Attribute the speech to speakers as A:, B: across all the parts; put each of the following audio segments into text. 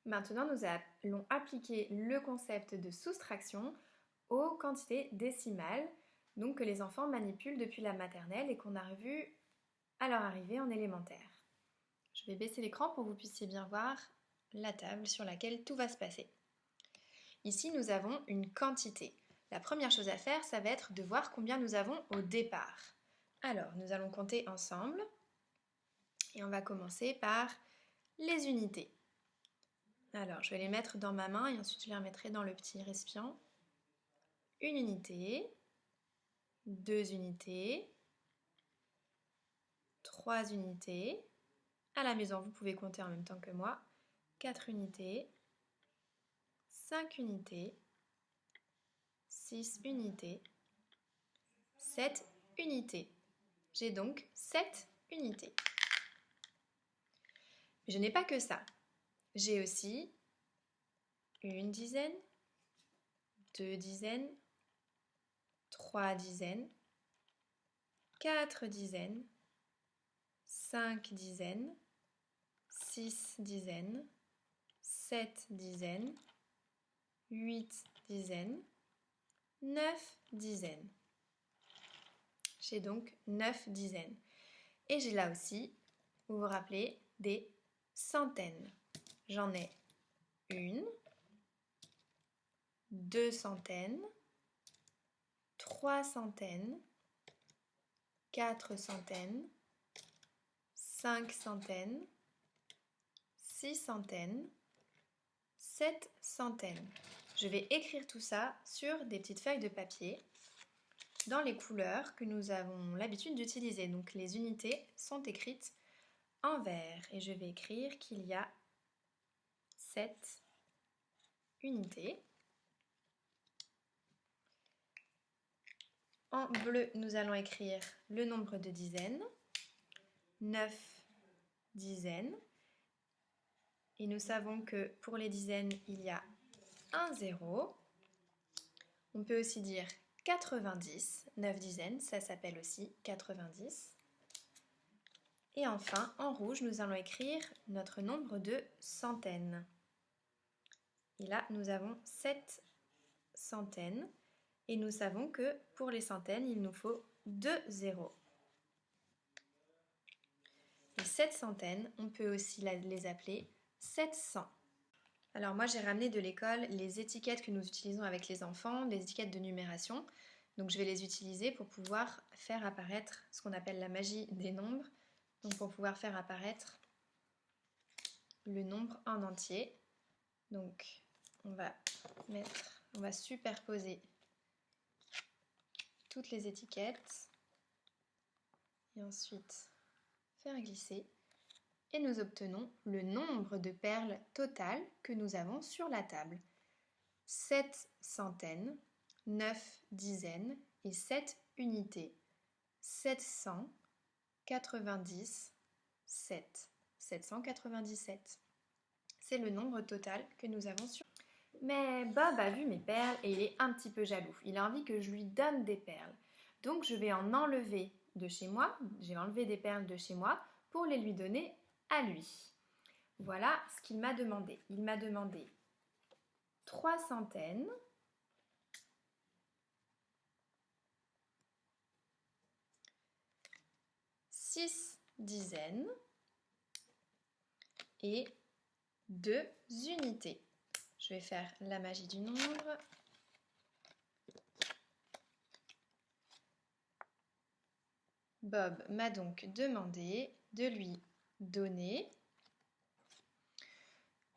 A: Maintenant, nous allons appliquer le concept de soustraction aux quantités décimales, donc que les enfants manipulent depuis la maternelle et qu'on a revu à leur arrivée en élémentaire. Je vais baisser l'écran pour que vous puissiez bien voir la table sur laquelle tout va se passer. Ici, nous avons une quantité. La première chose à faire, ça va être de voir combien nous avons au départ. Alors, nous allons compter ensemble et on va commencer par les unités. Alors, je vais les mettre dans ma main et ensuite je les remettrai dans le petit récipient. Une unité, 2 unités, 3 unités. À la maison, vous pouvez compter en même temps que moi. 4 unités, 5 unités, 6 unités, 7 unités. J'ai donc 7 unités. Mais je n'ai pas que ça. J'ai aussi une dizaine, 2 dizaines, 3 dizaines, 4 dizaines, 5 dizaines, 6 dizaines, 7 dizaines, 8 dizaines, 9 dizaines. J'ai donc 9 dizaines. Et j'ai là aussi, vous vous rappelez, des centaines. J'en ai une, 2 centaines, 3 centaines, 4 centaines, 5 centaines, 6 centaines, 7 centaines. Je vais écrire tout ça sur des petites feuilles de papier dans les couleurs que nous avons l'habitude d'utiliser. Donc les unités sont écrites en vert et je vais écrire qu'il y a 7 unités. En bleu, nous allons écrire le nombre de dizaines, 9 dizaines. Et nous savons que pour les dizaines, il y a un 0. On peut aussi dire 90, 9 dizaines, ça s'appelle aussi 90. Et enfin, en rouge, nous allons écrire notre nombre de centaines. Et là, nous avons 7 centaines. Et nous savons que pour les centaines, il nous faut 2 zéros. Les 7 centaines, on peut aussi les appeler 700. Alors moi, j'ai ramené de l'école les étiquettes que nous utilisons avec les enfants, les étiquettes de numération. Donc je vais les utiliser pour pouvoir faire apparaître ce qu'on appelle la magie des nombres. Donc pour pouvoir faire apparaître le nombre en entier. Donc on va superposer toutes les étiquettes et ensuite faire glisser. Et nous obtenons le nombre de perles totales que nous avons sur la table. 7 centaines, 9 dizaines et 7 unités. 797. 797. C'est le nombre total que nous avons sur. Mais Bob a vu mes perles et il est un petit peu jaloux. Il a envie que je lui donne des perles. Donc je vais en enlever de chez moi. J'ai enlevé des perles de chez moi pour les lui donner à lui. Voilà ce qu'il m'a demandé. Il m'a demandé 3 centaines, 6 dizaines et 2 unités. Je vais faire la magie du nombre. Bob m'a donc demandé de lui donner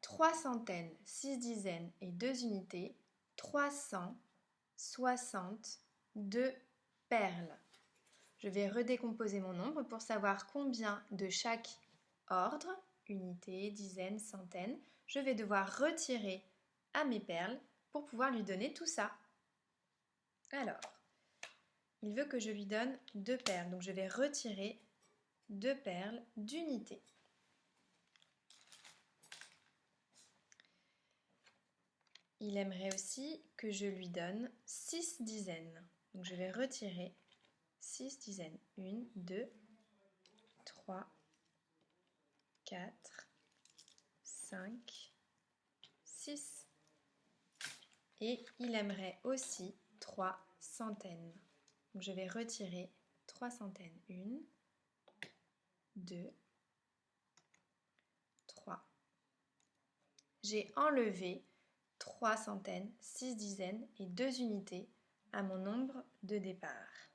A: 3 centaines, 6 dizaines et 2 unités, 362 perles. Je vais redécomposer mon nombre pour savoir combien de chaque ordre, unité, dizaine, centaine, je vais devoir retirer à mes perles pour pouvoir lui donner tout ça. Alors, il veut que je lui donne 2 perles, donc je vais retirer 2 perles d'unité. Il aimerait aussi que je lui donne 6 dizaines, donc je vais retirer 6 dizaines. 1, 2, 3, 4, 5, 6. Et il aimerait aussi 3 centaines. Donc je vais retirer 3 centaines. 1, 2, 3. J'ai enlevé 3 centaines, 6 dizaines et 2 unités à mon nombre de départ.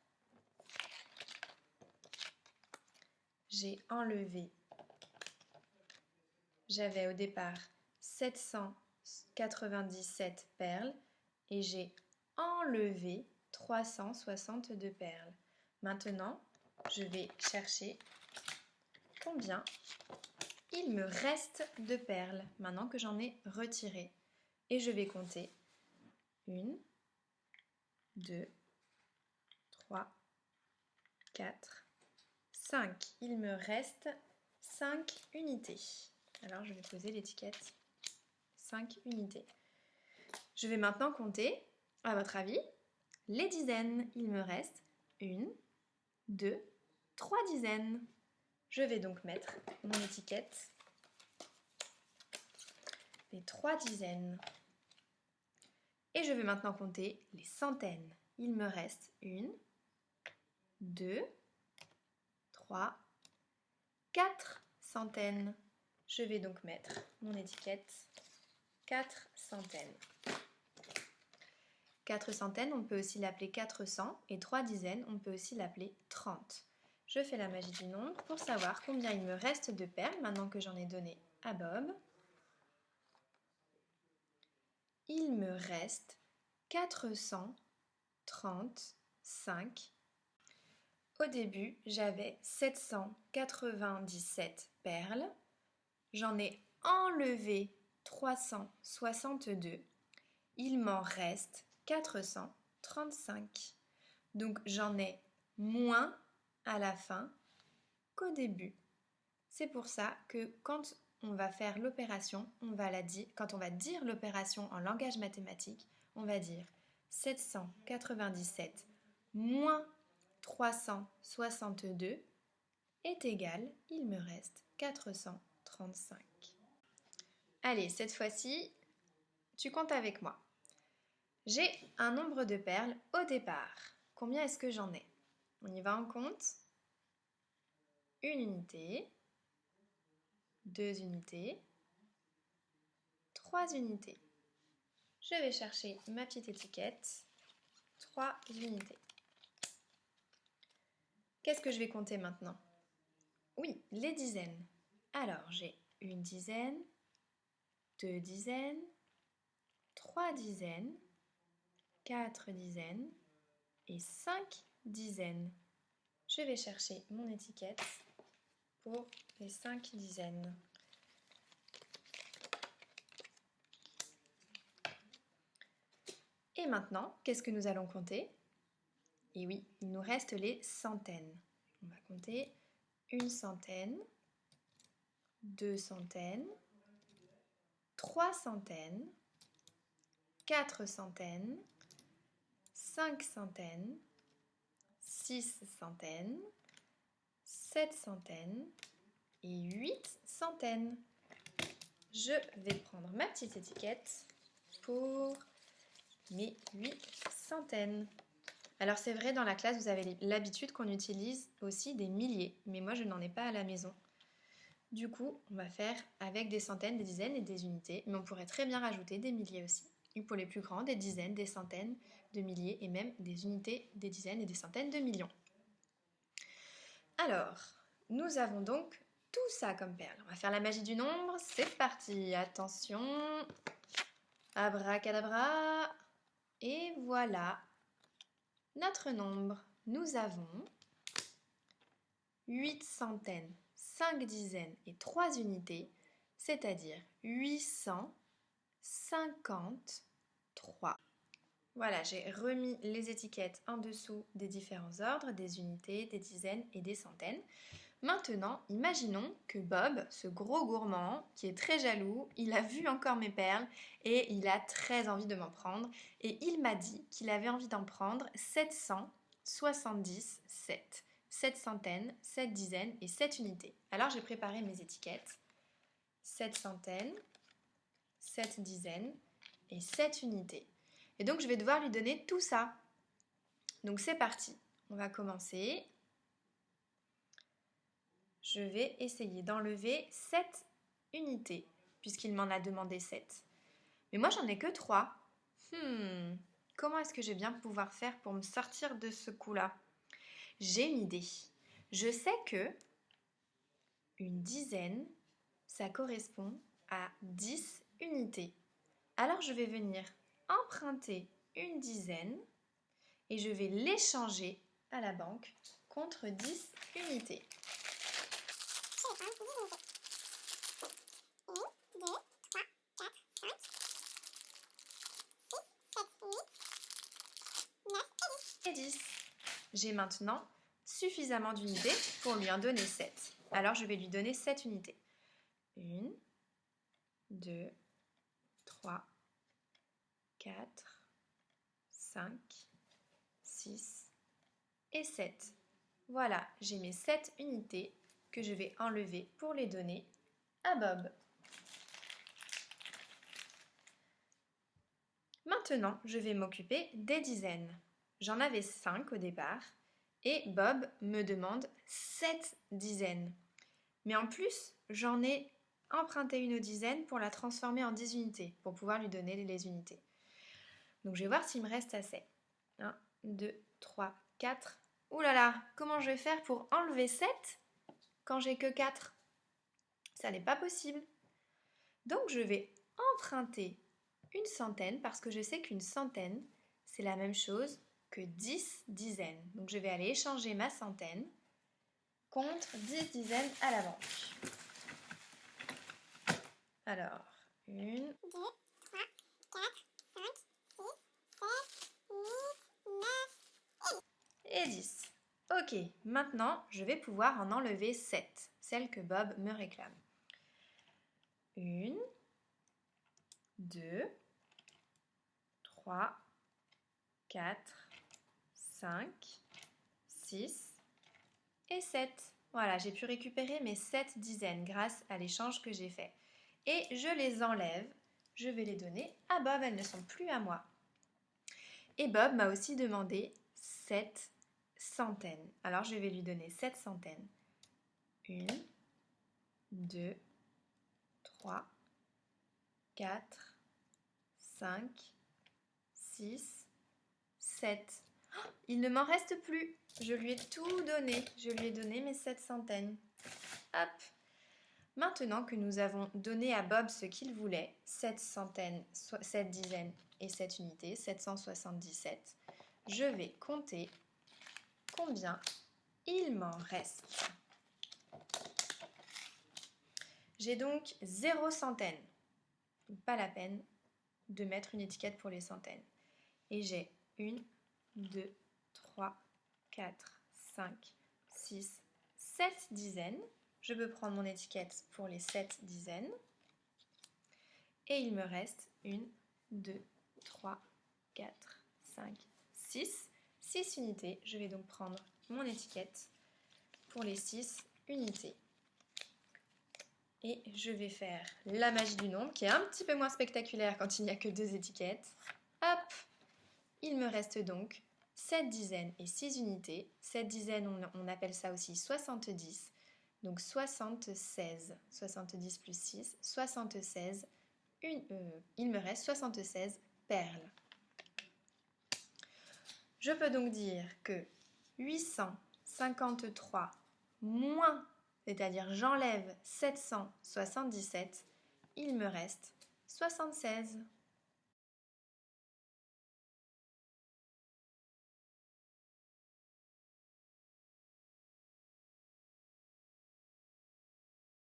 A: J'ai enlevé, j'avais au départ 797 perles et j'ai enlevé 362 perles. Maintenant, je vais chercher combien il me reste de perles maintenant que j'en ai retiré. Et je vais compter 1, 2, 3, 4, 5. Il me reste 5 unités. Alors je vais poser l'étiquette 5 unités. Je vais maintenant compter, à votre avis, les dizaines. Il me reste 1, 2, 3 dizaines. Je vais donc mettre mon étiquette les 3 dizaines. Et je vais maintenant compter les centaines. Il me reste 1, 2, 3, 4 centaines. Je vais donc mettre mon étiquette 4 centaines. 4 centaines, on peut aussi l'appeler 400 et 3 dizaines, on peut aussi l'appeler 30. Je fais la magie du nombre pour savoir combien il me reste de perles maintenant que j'en ai donné à Bob. Il me reste 435. Au début, j'avais 797 perles. J'en ai enlevé 362. Il m'en reste 435. Donc j'en ai moins à la fin qu'au début. C'est pour ça que quand on va faire l'opération, quand on va dire l'opération en langage mathématique, on va dire 797 moins 362 est égal, il me reste 435. Allez, cette fois-ci, tu comptes avec moi. J'ai un nombre de perles au départ. Combien est-ce que j'en ai? On y va en compte. 1 unité, 2 unités, 3 unités. Je vais chercher ma petite étiquette. 3 unités. Qu'est-ce que je vais compter maintenant? Oui, les dizaines. Alors, j'ai 1 dizaine, 2 dizaines, 3 dizaines, 4 dizaines et 5 dizaines. Je vais chercher mon étiquette pour les 5 dizaines. Et maintenant, qu'est-ce que nous allons compter? Et oui, il nous reste les centaines. On va compter 1 centaine, 2 centaines, 3 centaines, 4 centaines, 5 centaines, 6 centaines, 7 centaines et 8 centaines. Je vais prendre ma petite étiquette pour mes 8 centaines. Alors c'est vrai, dans la classe, vous avez l'habitude qu'on utilise aussi des milliers, mais moi je n'en ai pas à la maison. Du coup, on va faire avec des centaines, des dizaines et des unités, mais on pourrait très bien rajouter des milliers aussi. Et pour les plus grands, des dizaines, des centaines, de milliers et même des unités, des dizaines et des centaines de millions. Alors, nous avons donc tout ça comme perles. On va faire la magie du nombre, c'est parti. Attention, abracadabra, et voilà notre nombre. Nous avons 8 centaines, 5 dizaines et 3 unités, c'est-à-dire 853. Voilà, j'ai remis les étiquettes en dessous des différents ordres, des unités, des dizaines et des centaines. Maintenant, imaginons que Bob, ce gros gourmand qui est très jaloux, il a vu encore mes perles et il a très envie de m'en prendre. Et il m'a dit qu'il avait envie d'en prendre 777. 7 centaines, 7 dizaines et 7 unités. Alors j'ai préparé mes étiquettes. 7 centaines, 7 dizaines et 7 unités. Et donc je vais devoir lui donner tout ça. Donc c'est parti, on va commencer. Je vais essayer d'enlever 7 unités, puisqu'il m'en a demandé 7. Mais moi j'en ai que 3. Comment est-ce que je vais bien pouvoir faire pour me sortir de ce coup-là? J'ai une idée. Je sais que une dizaine, ça correspond à 10 unités. Alors je vais venir emprunter une dizaine et je vais l'échanger à la banque contre 10 unités. Et 10. J'ai maintenant suffisamment d'unités pour lui en donner 7. Alors je vais lui donner 7 unités. 1, 2, 3, 4, 5, 6 et 7. Voilà, j'ai mes 7 unités que je vais enlever pour les donner à Bob. Maintenant, je vais m'occuper des dizaines. J'en avais 5 au départ et Bob me demande 7 dizaines. Mais en plus, j'en ai emprunté une dizaine pour la transformer en 10 unités, pour pouvoir lui donner les unités. Donc je vais voir s'il me reste assez. 1, 2, 3, 4. Ouh là là, comment je vais faire pour enlever 7 quand j'ai que 4? Ça n'est pas possible. Donc je vais emprunter une centaine parce que je sais qu'une centaine, c'est la même chose que 10 dizaines. Donc je vais aller échanger ma centaine contre 10 dizaines à la banque. Alors, 1, 2, 3, 4, 5, 6, 7, 8, 9 et 10. Ok, maintenant je vais pouvoir en enlever 7, celles que Bob me réclame. 1, 2, 3, 4, 5, 6 et 7. Voilà, j'ai pu récupérer mes 7 dizaines grâce à l'échange que j'ai fait. Et je les enlève, je vais les donner à Bob, elles ne sont plus à moi. Et Bob m'a aussi demandé 7 centaines. Alors je vais lui donner 7 centaines. 1, 2, 3, 4, 5, 6, 7. Oh, il ne m'en reste plus. Je lui ai tout donné. Je lui ai donné mes 7 centaines. Hop. Maintenant que nous avons donné à Bob ce qu'il voulait, 7 centaines, 7 dizaines et 7 unités, 777, je vais compter combien il m'en reste. J'ai donc 0 centaine. Pas la peine de mettre une étiquette pour les centaines. Et j'ai 1, 2, 3, 4, 5, 6, 7 dizaines. Je peux prendre mon étiquette pour les 7 dizaines. Et il me reste 1, 2, 3, 4, 5, 6. 6 unités. Je vais donc prendre mon étiquette pour les 6 unités. Et je vais faire la magie du nombre qui est un petit peu moins spectaculaire quand il n'y a que 2 étiquettes. Hop! Il me reste donc 7 dizaines et 6 unités. 7 dizaines, on appelle ça aussi 70. Donc 76. 70 plus 6, 76. Il me reste 76 perles. Je peux donc dire que 853 moins, c'est-à-dire j'enlève 777, il me reste 76.